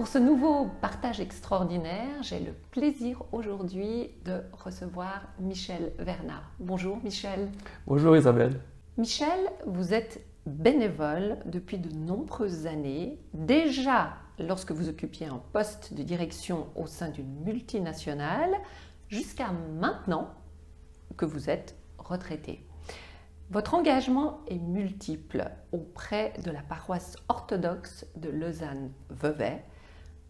Pour ce nouveau partage extraordinaire, j'ai le plaisir aujourd'hui de recevoir Michel Vernat. Bonjour Michel. Bonjour Isabelle. Michel, vous êtes bénévole depuis de nombreuses années, déjà lorsque vous occupiez un poste de direction au sein d'une multinationale, jusqu'à maintenant que vous êtes retraité. Votre engagement est multiple auprès de la paroisse orthodoxe de Lausanne-Vevey.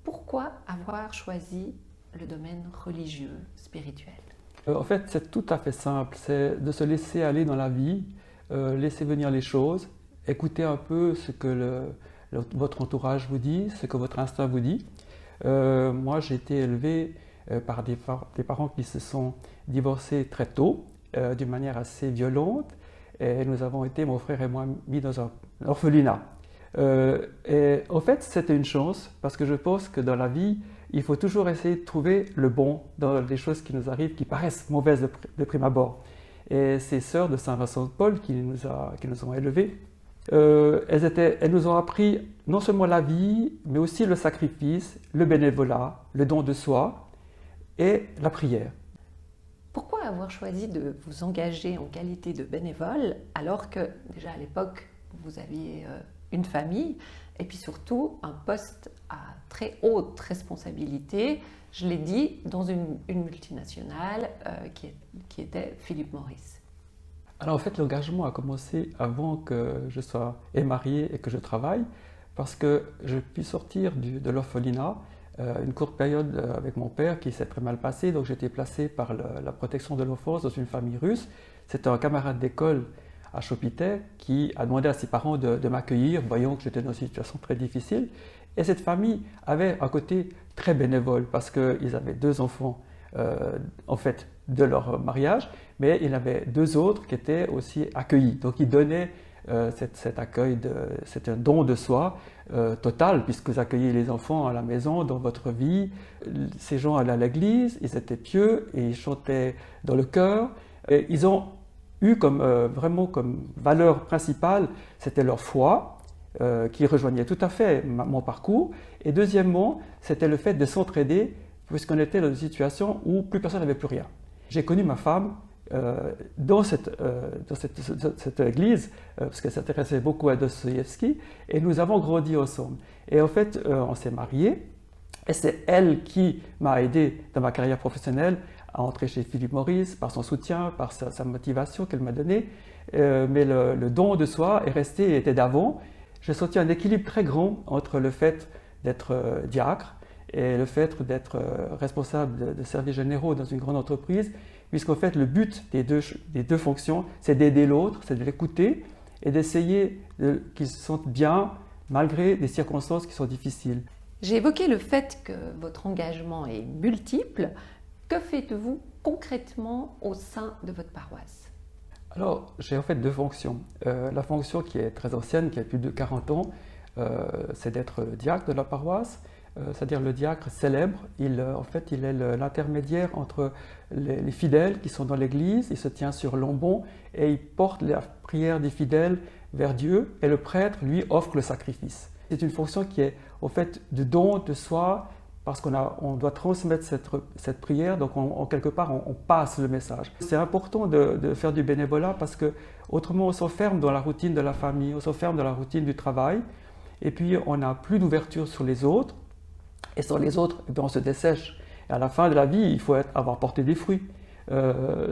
Pourquoi avoir choisi le domaine religieux, spirituel? En fait, c'est tout à fait simple, c'est de se laisser aller dans la vie, laisser venir les choses, écouter un peu ce que votre entourage vous dit, ce que votre instinct vous dit. Moi, j'ai été élevé par des parents qui se sont divorcés très tôt, d'une manière assez violente, et nous avons été, mon frère et moi, mis dans un orphelinat. Et en fait, c'était une chance parce que je pense que dans la vie, il faut toujours essayer de trouver le bon dans les choses qui nous arrivent, qui paraissent mauvaises de prime abord. Et ces sœurs de Saint-Vincent de Paul qui nous ont élevés, elles nous ont appris non seulement la vie, mais aussi le sacrifice, le bénévolat, le don de soi et la prière. Pourquoi avoir choisi de vous engager en qualité de bénévole alors que déjà à l'époque vous aviez une famille et puis surtout un poste à très haute responsabilité, je l'ai dit, dans une multinationale qui était Philip Morris? Alors en fait, l'engagement a commencé avant que je sois marié et que je travaille, parce que je puis sortir de l'orphelinat une courte période avec mon père qui s'est très mal passé, donc j'ai été placé par la protection de l'enfance dans une famille russe. C'était un camarade d'école à Chopitais qui a demandé à ses parents de m'accueillir, voyant que j'étais dans une situation très difficile. Et cette famille avait un côté très bénévole parce qu'ils avaient deux enfants en fait de leur mariage, mais il y en avait deux autres qui étaient aussi accueillis. Donc ils donnaient cet accueil, c'est un don de soi total, puisque vous accueillez les enfants à la maison, dans votre vie. Ces gens allaient à l'église, ils étaient pieux et ils chantaient dans le chœur. Et ils ont eu vraiment comme valeur principale, c'était leur foi, qui rejoignait tout à fait mon parcours. Et deuxièmement, c'était le fait de s'entraider, puisqu'on était dans une situation où plus personne n'avait plus rien. J'ai connu ma femme dans cette église, parce qu'elle s'intéressait beaucoup à Dostoïevski, et nous avons grandi ensemble. Et en fait, on s'est mariés, et c'est elle qui m'a aidé dans ma carrière professionnelle à entrer chez Philip Morris, par son soutien, par sa motivation qu'elle m'a donnée. Mais le don de soi est resté et était d'avant. J'ai senti un équilibre très grand entre le fait d'être diacre et le fait d'être responsable de services généraux dans une grande entreprise, puisqu'en fait le but des deux fonctions, c'est d'aider l'autre, c'est de l'écouter et d'essayer qu'il se sente bien malgré des circonstances qui sont difficiles. J'ai évoqué le fait que votre engagement est multiple. Que faites-vous concrètement au sein de votre paroisse? Alors, j'ai en fait deux fonctions. La fonction qui est très ancienne, qui a plus de 40 ans, c'est d'être diacre de la paroisse. C'est-à-dire le diacre célèbre, en fait, il est l'intermédiaire entre les fidèles qui sont dans l'église, il se tient sur l'ambon et il porte la prière des fidèles vers Dieu, et le prêtre, lui, offre le sacrifice. C'est une fonction qui est, en fait, de don de soi, parce qu'on doit transmettre cette prière, donc quelque part, on passe le message. C'est important de faire du bénévolat parce que autrement, on s'enferme dans la routine de la famille, on s'enferme dans la routine du travail, et puis on n'a plus d'ouverture sur les autres. Et sur les autres, on se dessèche. Et à la fin de la vie, il faut avoir porté des fruits.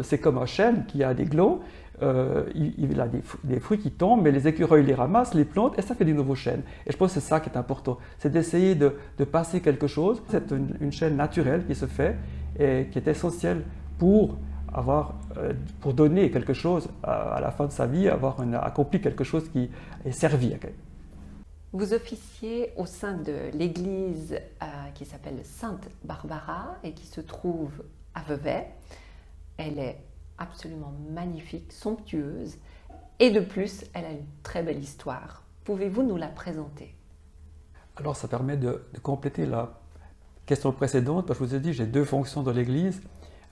C'est comme un chêne qui a des glands, il a des fruits qui tombent, mais les écureuils les ramassent, les plantent, et ça fait des nouveaux chênes. Et je pense que c'est ça qui est important, c'est d'essayer de passer quelque chose. C'est une chaîne naturelle qui se fait et qui est essentielle pour donner quelque chose à la fin de sa vie, avoir accompli quelque chose qui est servi à quelqu'un. Vous officiez au sein de l'église qui s'appelle Sainte Barbara et qui se trouve à Vevey. Elle est absolument magnifique, somptueuse et de plus, elle a une très belle histoire. Pouvez-vous nous la présenter? Alors ça permet de compléter la question précédente, parce que je vous ai dit, j'ai deux fonctions dans l'église.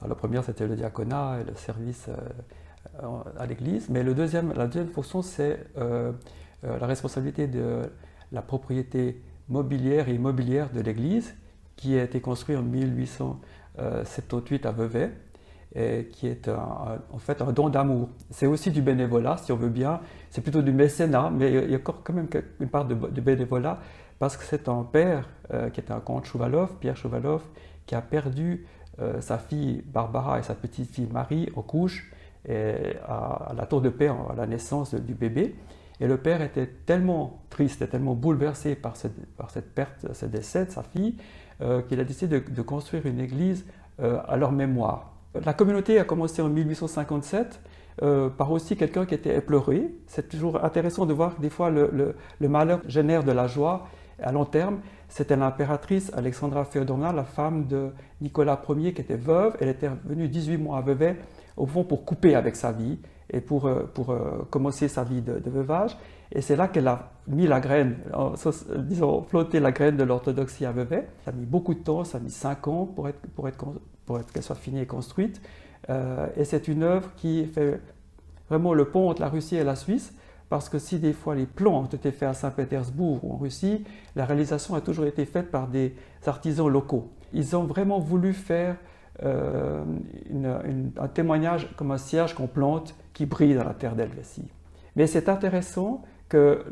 La première, c'était le diaconat et le service à l'église, mais la deuxième fonction, c'est la responsabilité de la propriété mobilière et immobilière de l'église qui a été construit en 1878 à Vevey et qui est en fait un don d'amour. C'est aussi du bénévolat, si on veut bien. C'est plutôt du mécénat, mais il y a quand même une part de bénévolat parce que c'est un père qui est un comte Chouvalov, Pierre Chouvalov, qui a perdu sa fille Barbara et sa petite-fille Marie aux couches et à la Tour de Paix à la naissance du bébé. Et le père était tellement triste et tellement bouleversé par cette perte, ce décès de sa fille, qu'il a décidé de construire une église à leur mémoire. La communauté a commencé en 1857 par aussi quelqu'un qui était éploré. C'est toujours intéressant de voir que des fois le malheur génère de la joie à long terme. C'était l'impératrice Alexandra Féodorovna, la femme de Nicolas Ier, qui était veuve. Elle était venue 18 mois à Vevey, au fond pour couper avec sa vie et pour commencer sa vie de veuvage. Et c'est là qu'elle a mis la graine, disons, flotté la graine de l'orthodoxie à Vevey. Ça a mis beaucoup de temps, ça a mis 5 ans pour qu'elle soit finie et construite. Et c'est une œuvre qui fait vraiment le pont entre la Russie et la Suisse, parce que si des fois les plans ont été faits à Saint-Pétersbourg ou en Russie, la réalisation a toujours été faite par des artisans locaux. Ils ont vraiment voulu faire un témoignage comme un cierge qu'on plante qui brille dans la terre d'Helvétie. Mais c'est intéressant que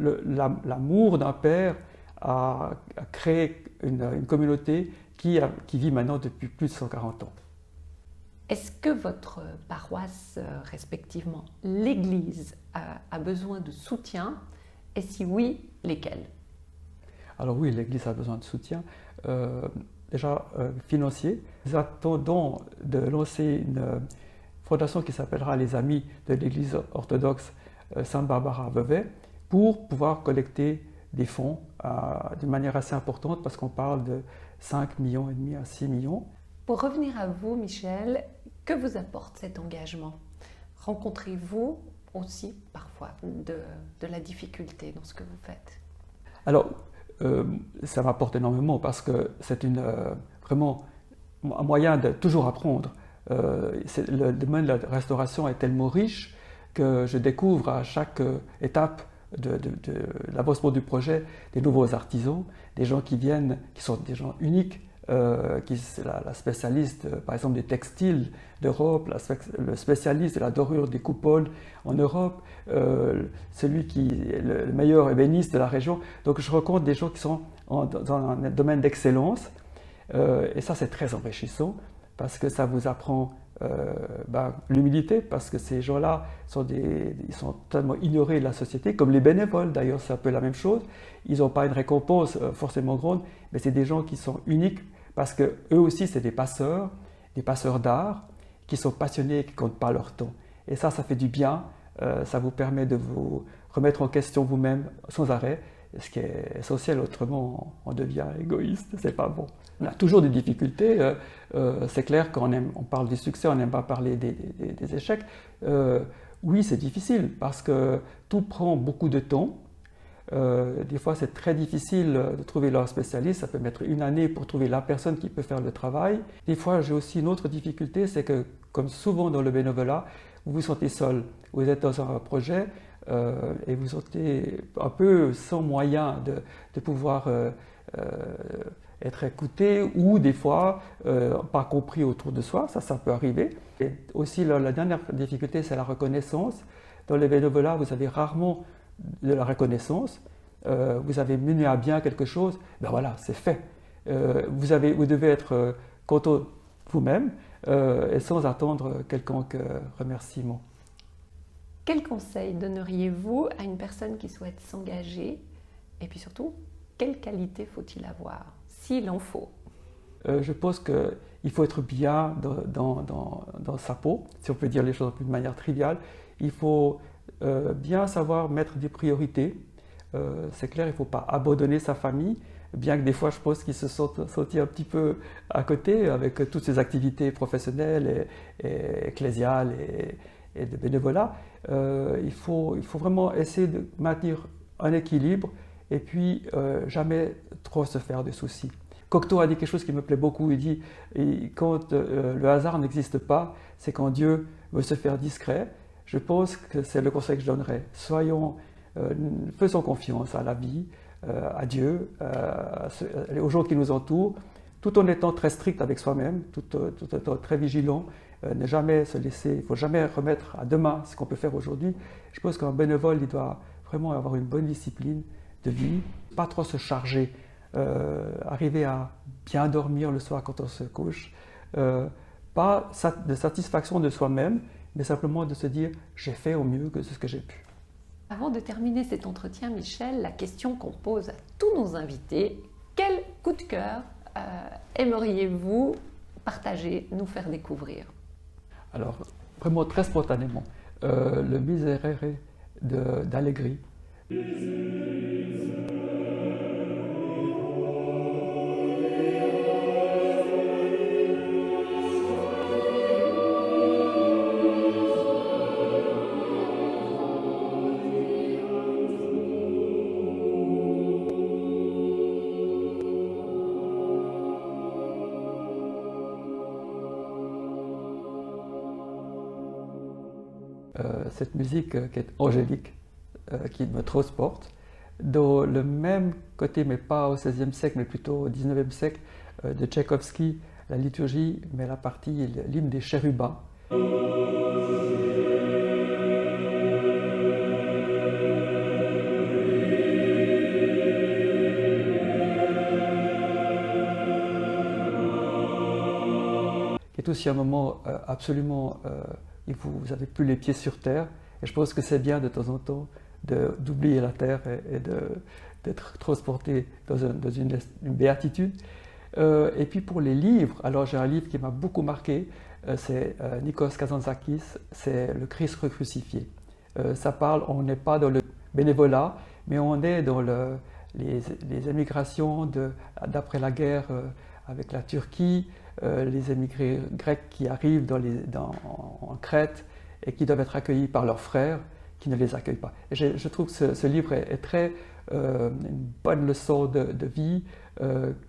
l'amour d'un père a créé une communauté qui vit maintenant depuis plus de 140 ans. Est-ce que votre paroisse, respectivement l'Église, a besoin de soutien? Et si oui, lesquels? Alors oui, l'Église a besoin de soutien, déjà financier. Nous attendons de lancer une fondation qui s'appellera les Amis de l'Église orthodoxe Sainte-Barbara à Vevey pour pouvoir collecter des fonds de manière assez importante parce qu'on parle de 5,5 millions à 6 millions. Pour revenir à vous, Michel, que vous apporte cet engagement? Rencontrez-vous aussi parfois de la difficulté dans ce que vous faites? Alors, ça m'apporte énormément parce que c'est vraiment un moyen de toujours apprendre. Le domaine de la restauration est tellement riche que je découvre à chaque étape de l'avancement du projet des nouveaux artisans, des gens qui viennent, qui sont des gens uniques, la spécialiste par exemple des textiles d'Europe, le spécialiste de la dorure des coupoles en Europe, celui qui est le meilleur ébéniste de la région. Donc je rencontre des gens qui sont dans un domaine d'excellence et ça c'est très enrichissant parce que ça vous apprend l'humilité, parce que ces gens-là ils sont tellement ignorés de la société, comme les bénévoles d'ailleurs, c'est un peu la même chose. Ils n'ont pas une récompense forcément grande, mais c'est des gens qui sont uniques parce qu'eux aussi c'est des passeurs d'art, qui sont passionnés et qui ne comptent pas leur temps. Et ça fait du bien, ça vous permet de vous remettre en question vous-même sans arrêt, ce qui est essentiel, autrement on devient égoïste, c'est pas bon. On a toujours des difficultés, c'est clair quand on parle du succès, on n'aime pas parler des échecs. Oui, c'est difficile parce que tout prend beaucoup de temps. Des fois, c'est très difficile de trouver leur spécialiste, ça peut mettre 1 année pour trouver la personne qui peut faire le travail. Des fois, j'ai aussi une autre difficulté, c'est que, comme souvent dans le bénévolat, vous vous sentez seul. Vous êtes dans un projet et vous sentez un peu sans moyen de pouvoir être écouté ou des fois pas compris autour de soi, ça peut arriver. Et aussi la dernière difficulté, c'est la reconnaissance. Dans le bénévolat, vous avez rarement de la reconnaissance. Vous avez mené à bien quelque chose, ben voilà, c'est fait. Vous devez être content vous-même et sans attendre quelconque remerciement. Quel conseil donneriez-vous à une personne qui souhaite s'engager? Et puis surtout, quelle qualité faut-il avoir, s'il en faut? Je pense qu'il faut être bien dans sa peau, si on peut dire les choses de manière triviale. Il faut bien savoir mettre des priorités. C'est clair, il ne faut pas abandonner sa famille, bien que des fois je pense qu'ils se sont sentis un petit peu à côté avec toutes ces activités professionnelles et ecclésiales et de bénévolat. Il faut vraiment essayer de maintenir un équilibre et puis jamais trop se faire de soucis. Cocteau a dit quelque chose qui me plaît beaucoup, il dit quand le hasard n'existe pas, c'est quand Dieu veut se faire discret. Je pense que c'est le conseil que je donnerais. Faisons confiance à la vie, à Dieu, aux gens qui nous entourent, tout en étant très strict avec soi-même, tout en étant très vigilant, ne jamais se laisser, il ne faut jamais remettre à demain ce qu'on peut faire aujourd'hui. Je pense qu'un bénévole, il doit vraiment avoir une bonne discipline de vie, pas trop se charger, arriver à bien dormir le soir quand on se couche, pas de satisfaction de soi-même, mais simplement de se dire « j'ai fait au mieux que ce que j'ai pu ». Avant de terminer cet entretien, Michel, la question qu'on pose à tous nos invités, quel coup de cœur aimeriez-vous partager, nous faire découvrir? Alors, vraiment très spontanément, le Miserere d'Allegri. Cette musique qui est angélique, qui me transporte, dans le même côté, mais pas au XVIe siècle, mais plutôt au XIXe siècle, de Tchaïkovski, la liturgie, mais la partie, l'hymne des chérubins. Qui est aussi un moment absolument vous n'avez plus les pieds sur terre. Et je pense que c'est bien de temps en temps d'oublier la terre et d'être transporté dans une béatitude. Et puis pour les livres, alors j'ai un livre qui m'a beaucoup marqué, c'est Nikos Kazantzakis, c'est Le Christ recrucifié. Ça parle, on n'est pas dans le bénévolat, mais on est dans les émigrations d'après la guerre avec la Turquie, les émigrés grecs qui arrivent en Crète et qui doivent être accueillis par leurs frères qui ne les accueillent pas. Et je trouve que ce livre est très une bonne leçon de vie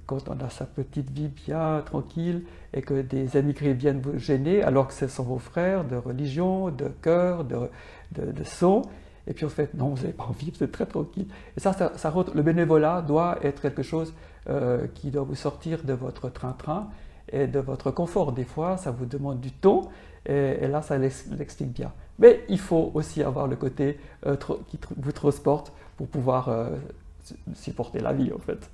quand on a sa petite vie bien tranquille et que des émigrés viennent vous gêner alors que ce sont vos frères de religion, de cœur, de son. Et puis en fait, non, vous n'avez pas envie, vous êtes très tranquille. Et le bénévolat doit être quelque chose qui doit vous sortir de votre train-train et de votre confort. Des fois, ça vous demande du temps et là, ça l'explique bien. Mais il faut aussi avoir le côté qui vous transporte pour pouvoir supporter la vie, en fait.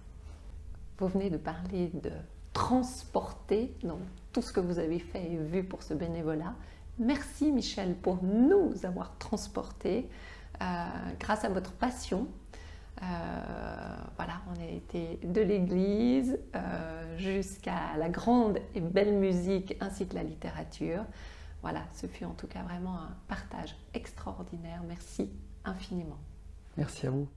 Vous venez de parler de transporter, donc tout ce que vous avez fait et vu pour ce bénévolat. Merci Michel pour nous avoir transportés grâce à votre passion. Voilà, on a été de l'église jusqu'à la grande et belle musique ainsi que la littérature. Voilà, ce fut en tout cas vraiment un partage extraordinaire. Merci infiniment. Merci à vous.